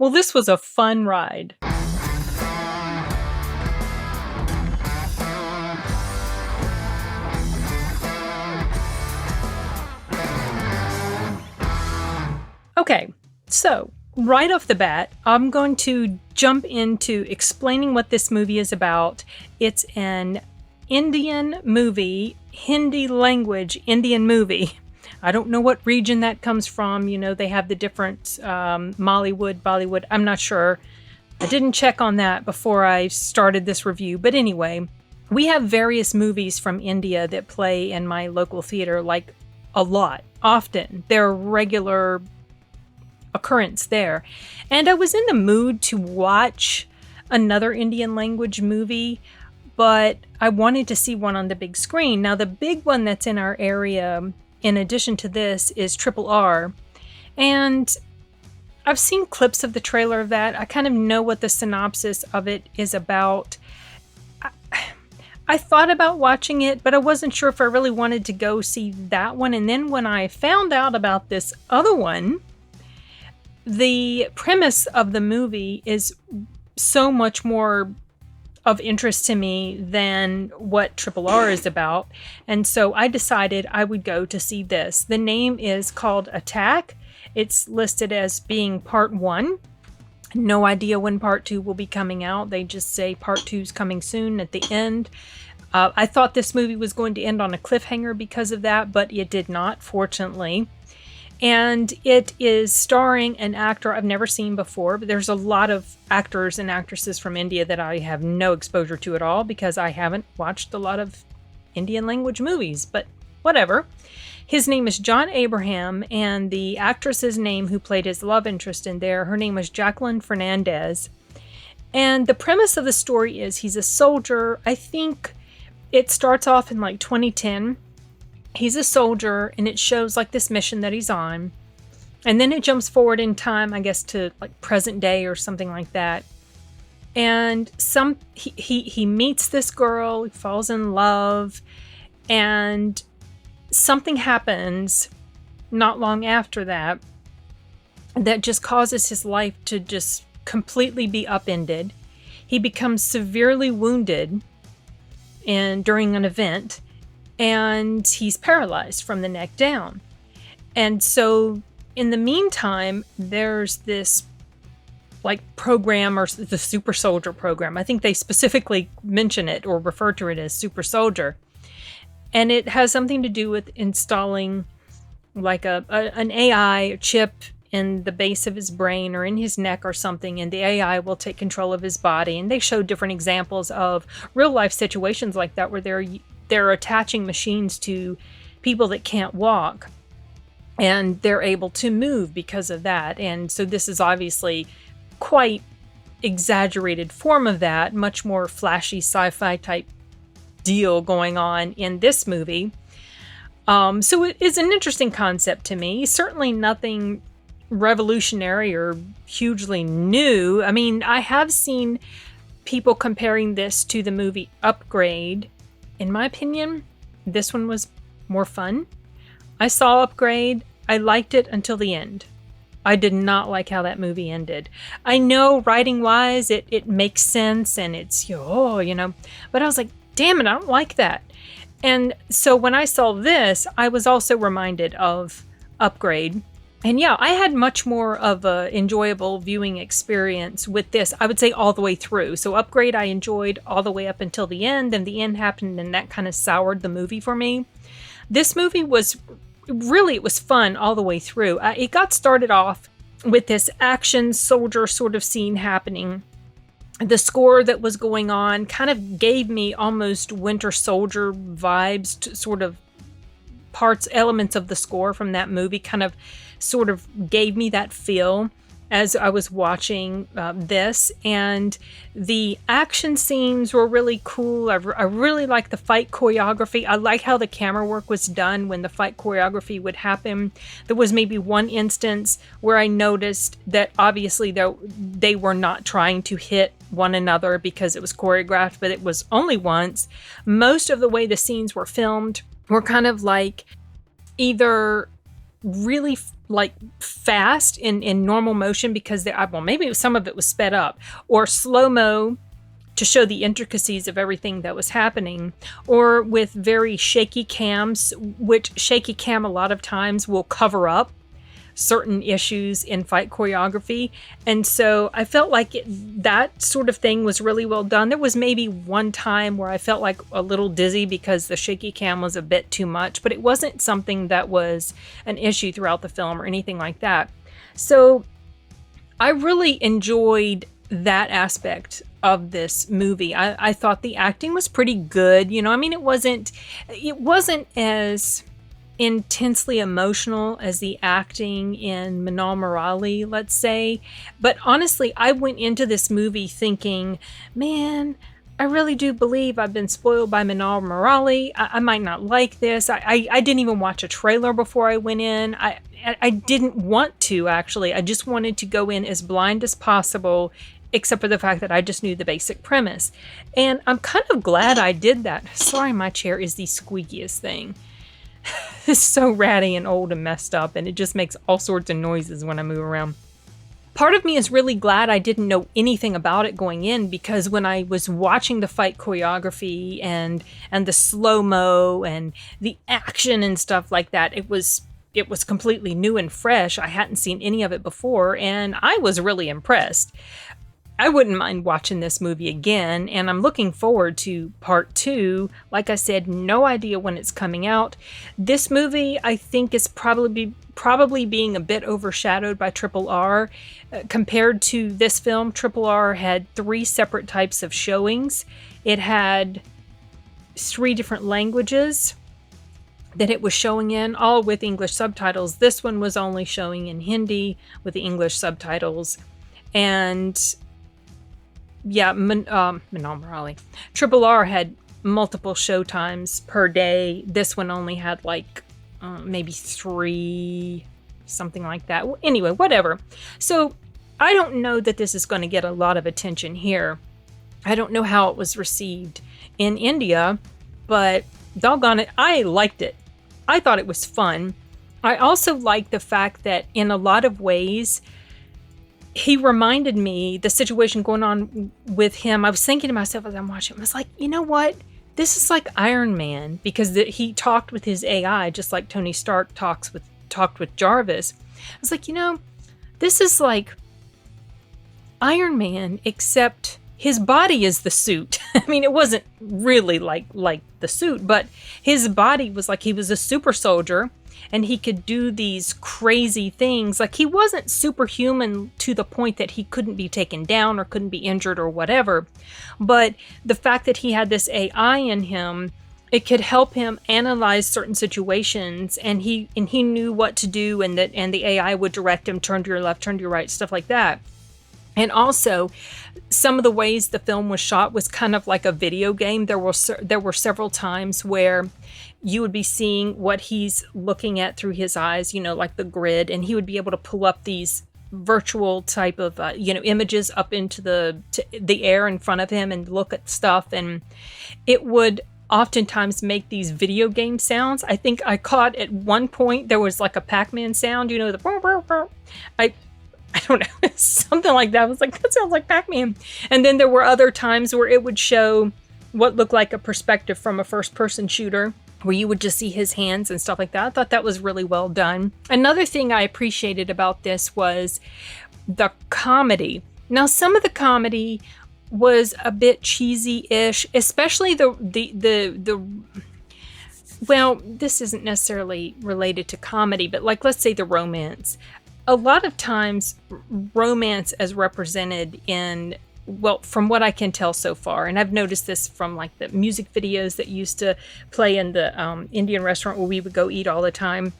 Well, this was a fun ride. Okay, so right off the bat, I'm going to jump into explaining what this movie is about. It's an Indian movie, Hindi language Indian movie. I don't know what region that comes from. You know, they have the different Mollywood, Bollywood. I'm not sure. I didn't check on that before I started this review. But anyway, we have various movies from India that play in my local theater, like a lot, often. They're regular occurrence there. And I was in the mood to watch another Indian language movie, but I wanted to see one on the big screen. Now, the big one that's in our area, in addition to this, is RRR. And I've seen clips of the trailer of that. I kind of know what the synopsis of it is about. I thought about watching it, but I wasn't sure if I really wanted to go see that one. And then when I found out about this other one, the premise of the movie is so much more of interest to me than what RRR is about. And so I decided I would go to see this. The name is called Attack. It's listed as being part 1. No idea when part 2 will be coming out. They just say part 2 is coming soon at the end. I thought this movie was going to end on a cliffhanger because of that, but it did not, fortunately. And it is starring an actor I've never seen before, but there's a lot of actors and actresses from India that I have no exposure to at all because I haven't watched a lot of Indian language movies, but whatever. His name is John Abraham, and the actress's name who played his love interest in there, her name was Jacqueline Fernandez. And the premise of the story is he's a soldier. I think it starts off in like 2010. He's a soldier, and it shows like this mission that he's on. And then it jumps forward in time, I guess, to like present day or something like that. And he meets this girl, he falls in love, and something happens not long after that that just causes his life to just completely be upended. He becomes severely wounded during an event, and he's paralyzed from the neck down. And so in the meantime, there's this like program, or the Super Soldier program. I think they specifically mention it or refer to it as Super Soldier. And it has something to do with installing like an AI chip in the base of his brain or in his neck or something, and the AI will take control of his body. And they show different examples of real life situations like that where they're attaching machines to people that can't walk, and they're able to move because of that. And so this is obviously quite exaggerated form of that, much more flashy sci-fi type deal going on in this movie. So it is an interesting concept to me. Certainly nothing revolutionary or hugely new. I mean, I have seen people comparing this to the movie Upgrade. In my opinion, this one was more fun. I saw Upgrade. I liked it until the end. I did not like how that movie ended. I know writing-wise, it makes sense, and it's, but I was like, damn it, I don't like that. And so when I saw this, I was also reminded of Upgrade. And yeah, I had much more of an enjoyable viewing experience with this, I would say all the way through. So Upgrade I enjoyed all the way up until the end, and the end happened, and that kind of soured the movie for me. This movie was fun all the way through. It got started off with this action soldier sort of scene happening. The score that was going on kind of gave me almost Winter Soldier vibes, to sort of elements of the score from that movie kind of sort of gave me that feel as I was watching this. And the action scenes were really cool. I really like the fight choreography. I like how the camera work was done when the fight choreography would happen. There was maybe one instance where I noticed that obviously they were not trying to hit one another because it was choreographed, but it was only once. Most of the way the scenes were filmed were kind of like either really like fast in normal motion because well, maybe some of it was sped up, or slow-mo to show the intricacies of everything that was happening, or with very shaky cams, which shaky cam a lot of times will cover up certain issues in fight choreography. And so I felt like that sort of thing was really well done. There was maybe one time where I felt like a little dizzy because the shaky cam was a bit too much, but it wasn't something that was an issue throughout the film or anything like that. So I really enjoyed that aspect of this movie. I thought the acting was pretty good. I mean, it wasn't as intensely emotional as the acting in Manal Morale, let's say. But honestly, I went into this movie thinking, man, I really do believe I've been spoiled by Manal Morale. I might not like this. I didn't even watch a trailer before I went in. I didn't want to, actually. I just wanted to go in as blind as possible, except for the fact that I just knew the basic premise. And I'm kind of glad I did that. Sorry, my chair is the squeakiest thing. It's so ratty and old and messed up, and it just makes all sorts of noises when I move around. Part of me is really glad I didn't know anything about it going in, because when I was watching the fight choreography and the slow-mo and the action and stuff like that, it was completely new and fresh. I hadn't seen any of it before, and I was really impressed. I wouldn't mind watching this movie again, and I'm looking forward to part 2. Like I said, no idea when it's coming out. This movie, I think, is probably being a bit overshadowed by Triple R. Compared to this film, Triple R had 3 separate types of showings. It had 3 different languages that it was showing in, all with English subtitles. This one was only showing in Hindi with the English subtitles. And yeah, Manal Morale. Triple R had multiple show times per day. This one only had like maybe 3, something like that. Well, anyway, whatever. So I don't know that this is going to get a lot of attention here. I don't know how it was received in India, but doggone it, I liked it. I thought it was fun. I also liked the fact that in a lot of ways, he reminded me, the situation going on with him, I was thinking to myself as I'm watching, I was like, you know what? This is like Iron Man, because he talked with his AI just like Tony Stark talked with Jarvis. I was like, this is like Iron Man, except his body is the suit. I mean, it wasn't really like the suit, but his body was like he was a super soldier, and he could do these crazy things. Like, he wasn't superhuman to the point that he couldn't be taken down or couldn't be injured or whatever. But the fact that he had this AI in him, it could help him analyze certain situations, and he knew what to do, and the AI would direct him, turn to your left, turn to your right, stuff like that. And also, some of the ways the film was shot was kind of like a video game. There were several times where you would be seeing what he's looking at through his eyes, like the grid, and he would be able to pull up these virtual type of, images up into the air in front of him and look at stuff. And it would oftentimes make these video game sounds. I think I caught at one point there was like a Pac-Man sound, the burr, burr, burr. I don't know, something like that. I was like, that sounds like Pac-Man. And then there were other times where it would show what looked like a perspective from a first-person shooter, where you would just see his hands and stuff like that. I thought that was really well done. Another thing I appreciated about this was the comedy. Now, some of the comedy was a bit cheesy-ish, especially well, this isn't necessarily related to comedy, but like, let's say the romance. A lot of times, romance as represented in, well, from what I can tell so far, and I've noticed this from like the music videos that used to play in the Indian restaurant where we would go eat all the time,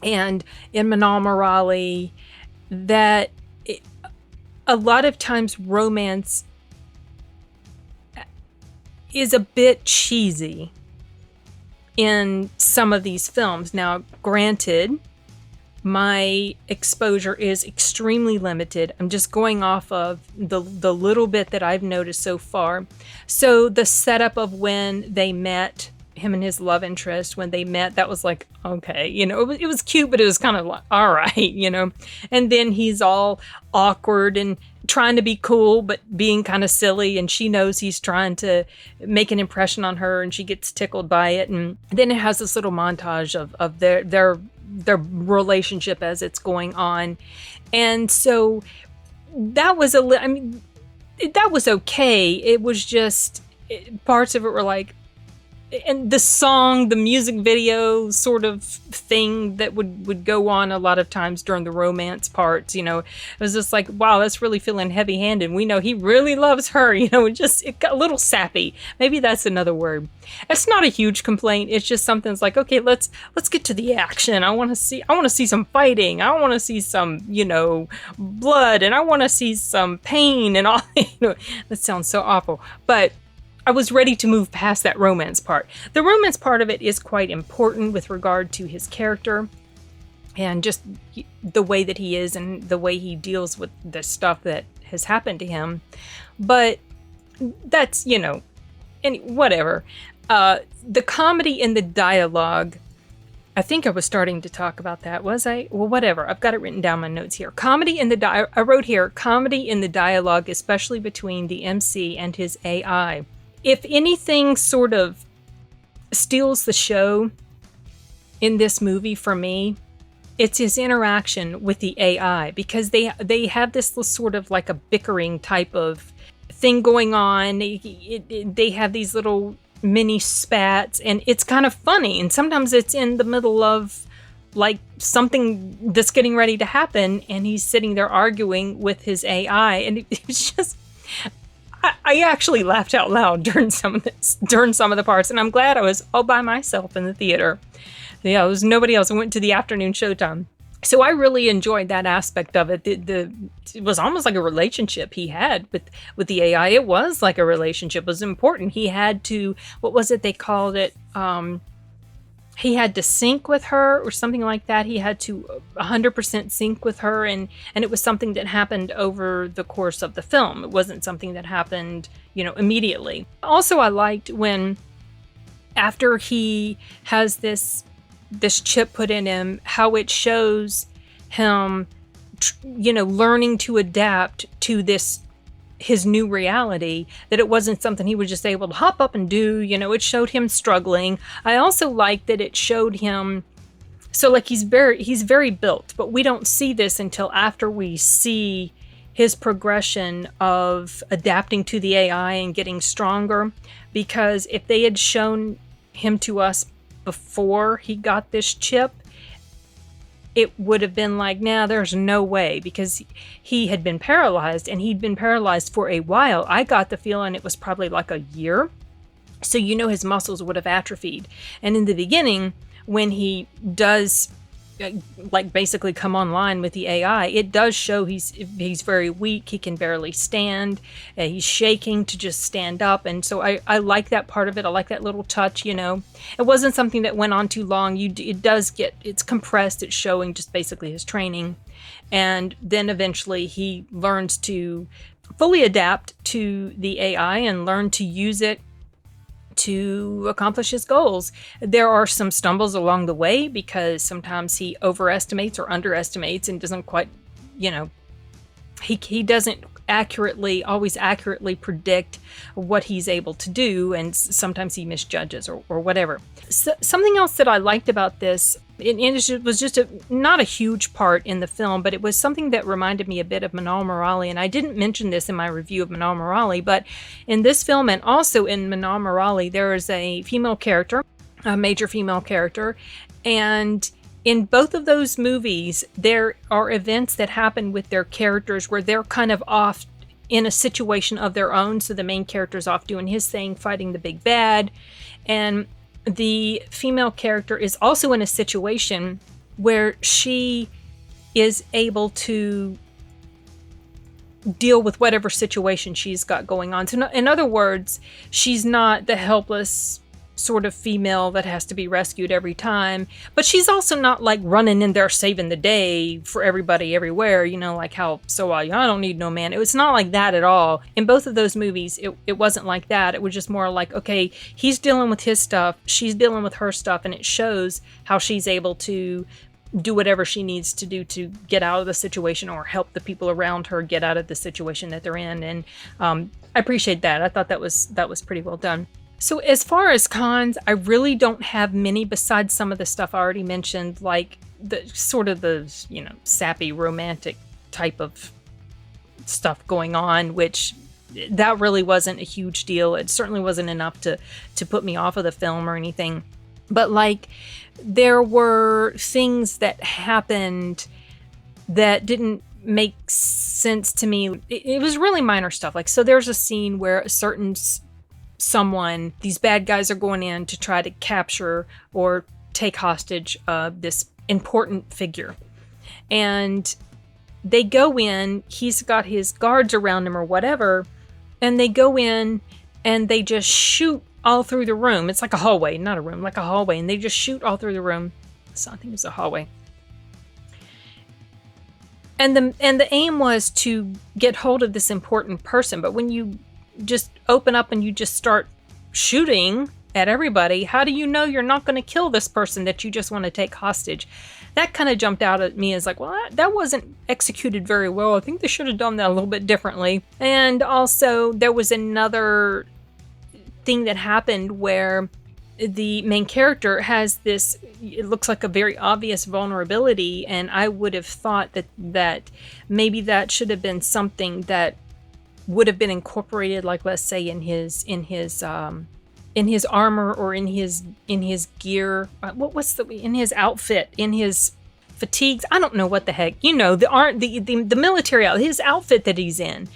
and in Manal Morale, that a lot of times romance is a bit cheesy in some of these films. Now, granted, my exposure is extremely limited. I'm just going off of the little bit that I've noticed so far. So the setup of when they met, him and his love interest when they met, that was like, okay, it was cute, but it was kind of like, all right, and then he's all awkward and trying to be cool, but being kind of silly. And she knows he's trying to make an impression on her, and she gets tickled by it. And then it has this little montage of their relationship as it's going on. And so that was that was okay. It was just parts of it were like, and the song, the music video sort of thing that would go on a lot of times during the romance parts, it was just like, wow, that's really feeling heavy-handed. We know he really loves her, it got a little sappy. Maybe that's another word. It's not a huge complaint. It's just something that's like, okay, let's get to the action. I want to see some fighting. I want to see some, blood, and I want to see some pain and all. That sounds so awful, but I was ready to move past that romance part. The romance part of it is quite important with regard to his character and just the way that he is and the way he deals with the stuff that has happened to him. But that's, whatever. The comedy and the dialogue, I think I was starting to talk about that. Was I? Well, whatever. I've got it written down in my notes here. I wrote here, comedy in the dialogue, especially between the MC and his AI. If anything sort of steals the show in this movie for me, it's his interaction with the AI, because they have this sort of like a bickering type of thing going on. They have these little mini spats, and it's kind of funny. And sometimes it's in the middle of like something that's getting ready to happen, and he's sitting there arguing with his AI, and it's just... I actually laughed out loud during some of the parts, and I'm glad I was all by myself in the theater. Yeah, there was nobody else. I went to the afternoon showtime. So I really enjoyed that aspect of it. It was almost like a relationship he had with the AI. It was like a relationship. It was important. He had to, what was it they called it? He had to sync with her or something like that. He had to 100% sync with her. And it was something that happened over the course of the film. It wasn't something that happened, immediately. Also, I liked when, after he has this chip put in him, how it shows him, learning to adapt to his new reality, that it wasn't something he was just able to hop up and do. It showed him struggling. I also like that it showed him, so like he's very built, but we don't see this until after we see his progression of adapting to the AI and getting stronger. Because if they had shown him to us before he got this chip, it would have been like, nah, there's no way, because he had been paralyzed, and he'd been paralyzed for a while. I got the feeling it was probably like a year. So, his muscles would have atrophied. And in the beginning, when he does like basically come online with the AI, it does show he's very weak. He can barely stand. He's shaking to just stand up. And so I like that part of it. I like that little touch, It wasn't something that went on too long. It's compressed. It's showing just basically his training. And then eventually he learns to fully adapt to the AI and learn to use it to accomplish his goals. There are some stumbles along the way, because sometimes he overestimates or underestimates and doesn't quite, he doesn't always accurately predict what he's able to do, and sometimes he misjudges or whatever. So, something else that I liked about this, it was just not a huge part in the film, but it was something that reminded me a bit of Manal Murali. And I didn't mention this in my review of Manal Murali, but in this film and also in Manal Murali, there is a female character, a major female character. And in both of those movies, there are events that happen with their characters where they're kind of off in a situation of their own. So the main character's off doing his thing, fighting the big bad. And the female character is also in a situation where she is able to deal with whatever situation she's got going on. So in other words, she's not the helpless sort of female that has to be rescued every time. But she's also not like running in there saving the day for everybody everywhere, like how I don't need no man. It was not like that at all. In both of those movies, it wasn't like that. It was just more like, okay, he's dealing with his stuff, she's dealing with her stuff, and it shows how she's able to do whatever she needs to do to get out of the situation or help the people around her get out of the situation that they're in. And I appreciate that. I thought that was pretty well done. So as far as cons, I really don't have many besides some of the stuff I already mentioned, like the sort of the, sappy romantic type of stuff going on, which that really wasn't a huge deal. It certainly wasn't enough to put me off of the film or anything. But like, there were things that happened that didn't make sense to me. It was really minor stuff. Like, so there's a scene where a certain someone, these bad guys are going in to try to capture or take hostage this important figure. And they go in, he's got his guards around him or whatever, and they go in and they just shoot all through the room. It's like a hallway, not a room, like a hallway. And they just shoot all through the room. So I think it's a hallway. And the aim was to get hold of this important person. But when you just open up and you just start shooting at everybody, how do you know you're not going to kill this person that you just want to take hostage? That kind of jumped out at me as like, well, that wasn't executed very well. I think they should have done that a little bit differently. And also there was another thing that happened where the main character has this, it looks like a very obvious vulnerability, and I would have thought that maybe that should have been something that would have been incorporated, like let's say in his armor or in his gear. In his outfit, in his fatigues. I don't know what the heck. The military outfit, his outfit that he's in.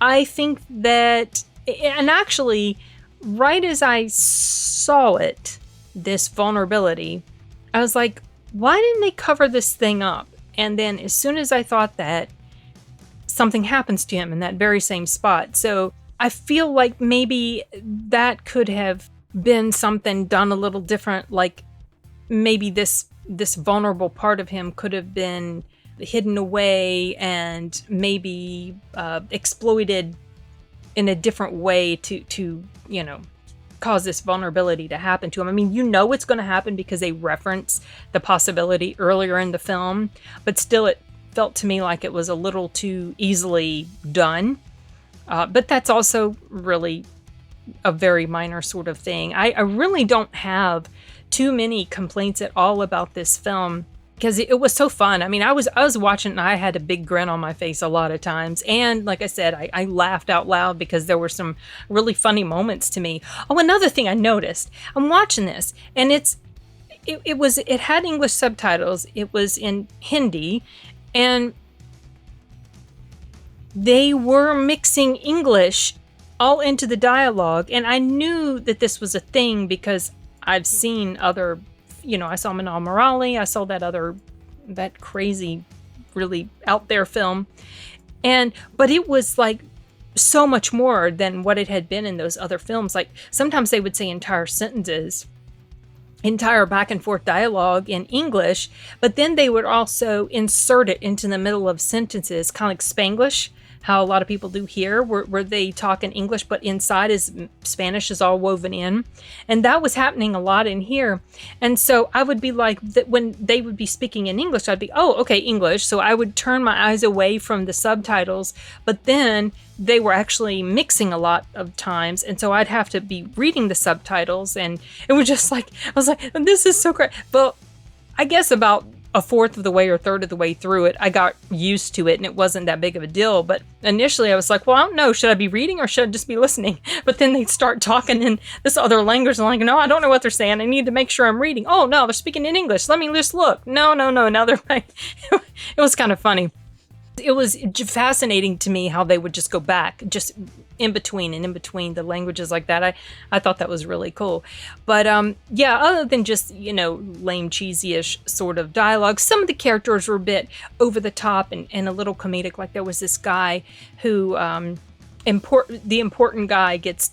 I think that, and actually, right as I saw it, this vulnerability, I was like, why didn't they cover this thing up? And then as soon as I thought that, something happens to him in that very same spot. So I feel like maybe that could have been something done a little different. Like maybe this vulnerable part of him could have been hidden away and maybe exploited in a different way to cause this vulnerability to happen to him. I mean, it's going to happen because they reference the possibility earlier in the film, but still it felt to me like it was a little too easily done. But that's also really a very minor sort of thing. I really don't have too many complaints at all about this film because it was so fun. I mean, I was watching and I had a big grin on my face a lot of times. And like I said, I laughed out loud because there were some really funny moments to me. Oh, another thing I noticed, I'm watching this and it had English subtitles. It was in Hindi and they were mixing English all into the dialogue. And I knew that this was a thing because I've seen other, I saw Manal Morali, I saw that crazy, really out there film. But it was like so much more than what it had been in those other films. Like sometimes they would say entire sentences, entire back and forth dialogue in English, but then they would also insert it into the middle of sentences, kind of like Spanglish, how a lot of people do here, where they talk in English, but inside is Spanish is all woven in. And that was happening a lot in here. And so I would be like, that when they would be speaking in English, I'd be, oh, okay, English. So I would turn my eyes away from the subtitles, but then they were actually mixing a lot of times. And so I'd have to be reading the subtitles. And it was just like, I was like, this is so great. But I guess about a fourth of the way or third of the way through it, I got used to it and it wasn't that big of a deal. But initially I was like, well, I don't know, should I be reading or should I just be listening? But then they'd start talking in this other language and I'm like, no, I don't know what they're saying. I need to make sure I'm reading. Oh no, they're speaking in English. Let me just look. No. Now they're like, it was kind of funny. It was fascinating to me how they would just go back just in between the languages like that. I thought that was really cool. But other than just, lame, cheesy-ish sort of dialogue, some of the characters were a bit over the top and a little comedic. Like there was this guy who, this important guy gets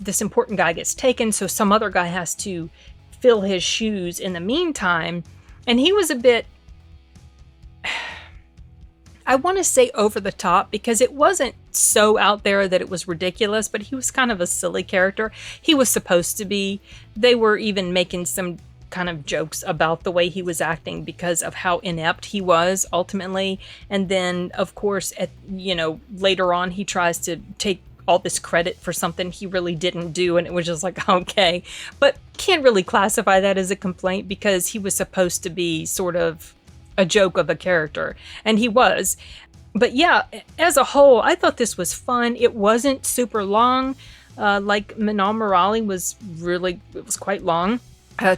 taken, so some other guy has to fill his shoes in the meantime. And he was a bit, I want to say over the top, because it wasn't so out there that it was ridiculous, but he was kind of a silly character. He was supposed to be. They were even making some kind of jokes about the way he was acting because of how inept he was ultimately. And then, of course, later on, he tries to take all this credit for something he really didn't do, and it was just like, okay. But can't really classify that as a complaint because he was supposed to be sort of a joke of a character, and he was. But yeah, as a whole, I thought this was fun. It wasn't super long. Like Manal Murali it was quite long.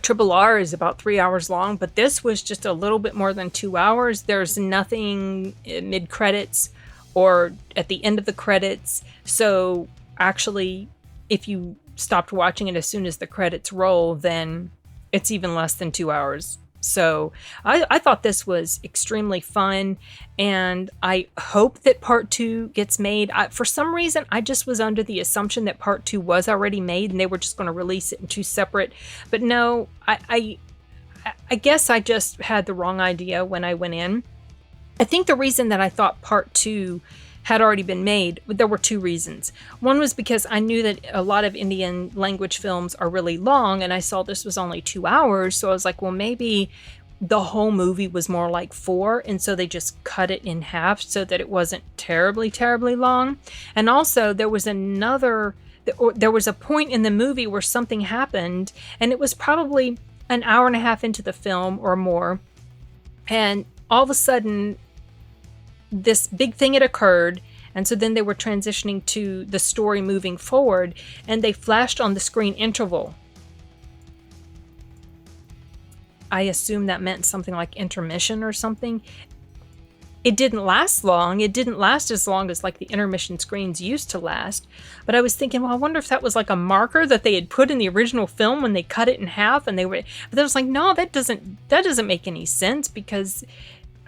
Triple R is about 3 hours long, but this was just a little bit more than 2 hours. There's nothing mid-credits or at the end of the credits. So actually, if you stopped watching it as soon as the credits roll, then it's even less than 2 hours. So I thought this was extremely fun, and I hope that part 2 gets made. For some reason, I just was under the assumption that part 2 was already made and they were just going to release it in 2 separate. But no, I guess I just had the wrong idea when I went in. I think the reason that I thought part 2 had already been made, there were 2 reasons. One was because I knew that a lot of Indian language films are really long, and I saw this was only 2 hours, so I was like, well, maybe the whole movie was more like 4, and so they just cut it in half so that it wasn't terribly, terribly long. And also, there was a point in the movie where something happened, and it was probably an hour and a half into the film or more, and all of a sudden, this big thing had occurred, and so then they were transitioning to the story moving forward, and they flashed on the screen interval. I assume that meant something like intermission or something. It didn't last long. It didn't last as long as like the intermission screens used to last. But I was thinking, well, I wonder if that was like a marker that they had put in the original film when they cut it in half, and but I was like, no, that doesn't make any sense, because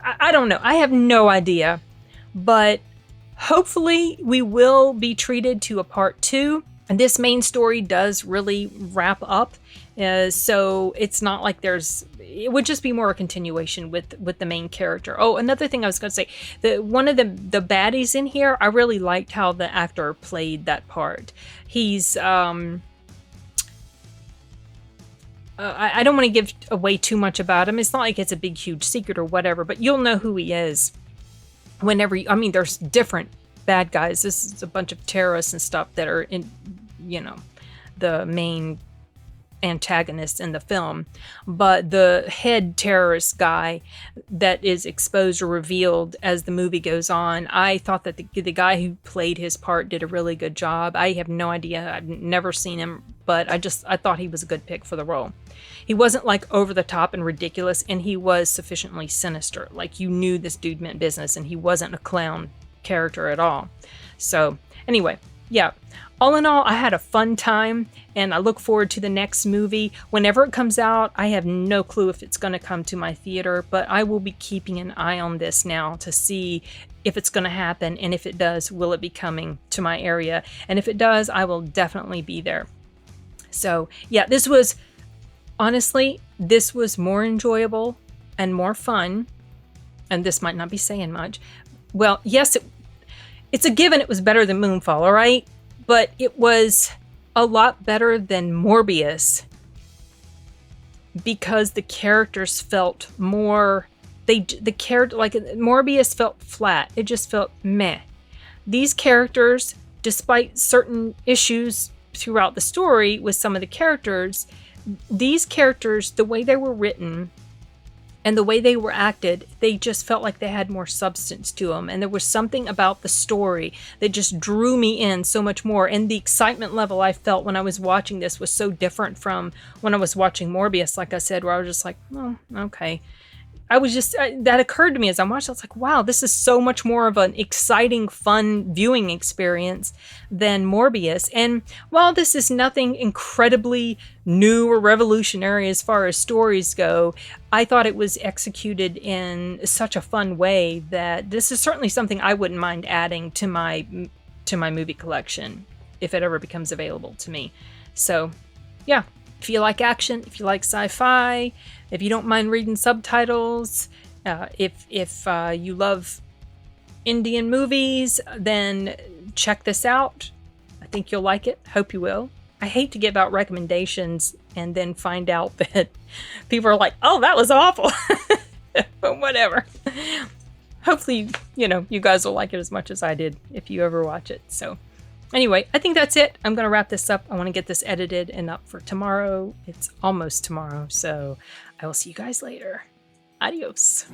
I don't know. I have no idea, but hopefully we will be treated to a part 2. And this main story does really wrap up. So it's not like it would just be more a continuation with the main character. Oh, another thing I was going to say, one of the baddies in here, I really liked how the actor played that part. He's, I don't want to give away too much about him. It's not like it's a big, huge secret or whatever, but you'll know who he is there's different bad guys. This is a bunch of terrorists and stuff that are in, the main antagonists in the film. But the head terrorist guy that is exposed or revealed as the movie goes on, I thought that the guy who played his part did a really good job. I have no idea. I've never seen him, but I thought he was a good pick for the role. He wasn't like over the top and ridiculous, and he was sufficiently sinister. Like, you knew this dude meant business, and he wasn't a clown character at all. So anyway, yeah, all in all, I had a fun time, and I look forward to the next movie. Whenever it comes out, I have no clue if it's going to come to my theater, but I will be keeping an eye on this now to see if it's going to happen, and if it does, will it be coming to my area? And if it does, I will definitely be there. So yeah, this was more enjoyable and more fun, and this might not be saying much. Well, yes, it's a given it was better than Moonfall, all right? But it was a lot better than Morbius because the characters felt more... Morbius felt flat. It just felt meh. These characters, despite certain issues throughout the story with some of the characters, these characters, the way they were written and the way they were acted, they just felt like they had more substance to them. And there was something about the story that just drew me in so much more. And the excitement level I felt when I was watching this was so different from when I was watching Morbius, like I said, where I was just like, oh, okay. That occurred to me as I watched. I was like, wow, this is so much more of an exciting, fun viewing experience than Morbius. And while this is nothing incredibly new or revolutionary as far as stories go, I thought it was executed in such a fun way that this is certainly something I wouldn't mind adding to my movie collection if it ever becomes available to me. So, yeah. If you like action, if you like sci-fi, if you don't mind reading subtitles, if you love Indian movies, then check this out. I think you'll like it. Hope you will. I hate to give out recommendations and then find out that people are like, oh, that was awful. But whatever. Hopefully, you guys will like it as much as I did if you ever watch it. So anyway, I think that's it. I'm going to wrap this up. I want to get this edited and up for tomorrow. It's almost tomorrow. So I will see you guys later. Adios.